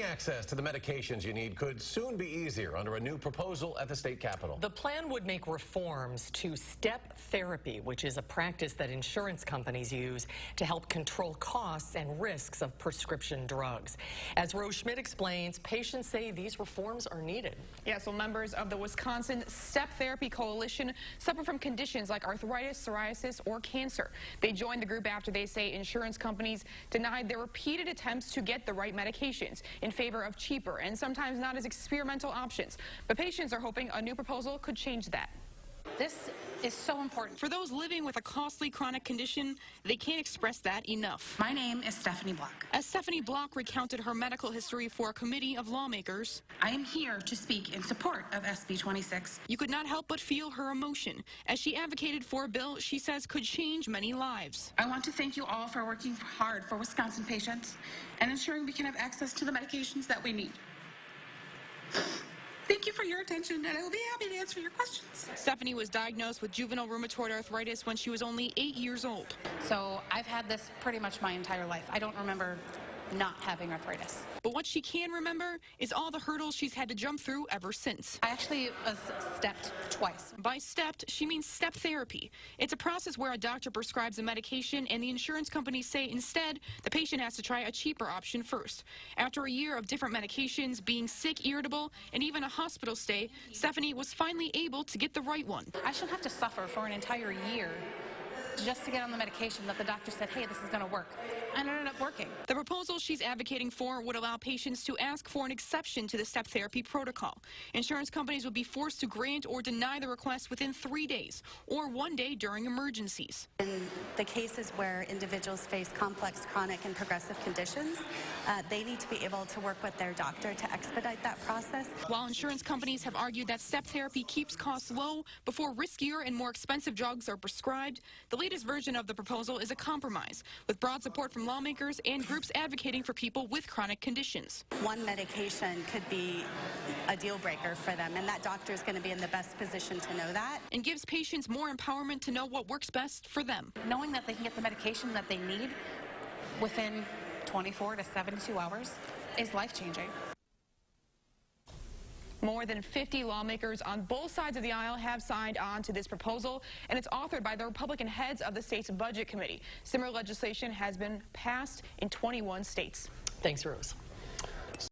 Access to the medications you need could soon be easier under a new proposal at the state capitol. The plan would make reforms to step therapy, which is a practice that insurance companies use to help control costs and risks of prescription drugs. As Rose Schmidt explains, patients say these reforms are needed. Yeah, so members of the Wisconsin Step Therapy Coalition suffer from conditions like arthritis, psoriasis, or cancer. They joined the group after they say insurance companies denied their repeated attempts to get the right medications in favor of cheaper and sometimes not as experimental options. But patients are hoping a new proposal could change that. This is so important. For those living with a costly chronic condition, they can't express that enough. My name is Stephanie Block. As Stephanie Block recounted her medical history for a committee of lawmakers, I am here to speak in support of SB 26. You could not help but feel her emotion as she advocated for a bill she says could change many lives. I want to thank you all for working hard for Wisconsin patients and ensuring we can have access to the medications that we need. Thank you for your attention, and I will be happy to answer your questions. Stephanie was diagnosed with juvenile rheumatoid arthritis when she was only 8 years old. So I've had this pretty much my entire life. I don't remember not having arthritis. But what she can remember is all the hurdles she's had to jump through ever since. I actually was stepped twice. By stepped, she means step therapy. It's a process where a doctor prescribes a medication and the insurance companies say instead the patient has to try a cheaper option first. After a year of different medications, being sick, irritable, and even a hospital stay, Stephanie was finally able to get the right one. I shouldn't have to suffer for an entire year just to get on the medication that the doctor said, hey, this is going to work. And it ended up working. The proposal she's advocating for would allow patients to ask for an exception to the step therapy protocol. Insurance companies would be forced to grant or deny the request within 3 days or 1 day during emergencies. In the cases where individuals face complex, chronic, and progressive conditions, they need to be able to work with their doctor to expedite that process. While insurance companies have argued that step therapy keeps costs low before riskier and more expensive drugs are prescribed, the latest version of the proposal is a compromise with broad support from lawmakers and groups advocating for people with chronic conditions. One medication could be a deal breaker for them, and that doctor is going to be in the best position to know that. And gives patients more empowerment to know what works best for them. Knowing that they can get the medication that they need within 24 to 72 hours is life-changing. More than 50 lawmakers on both sides of the aisle have signed on to this proposal, and it's authored by the Republican heads of the state's budget committee. Similar legislation has been passed in 21 states. Thanks, Rose.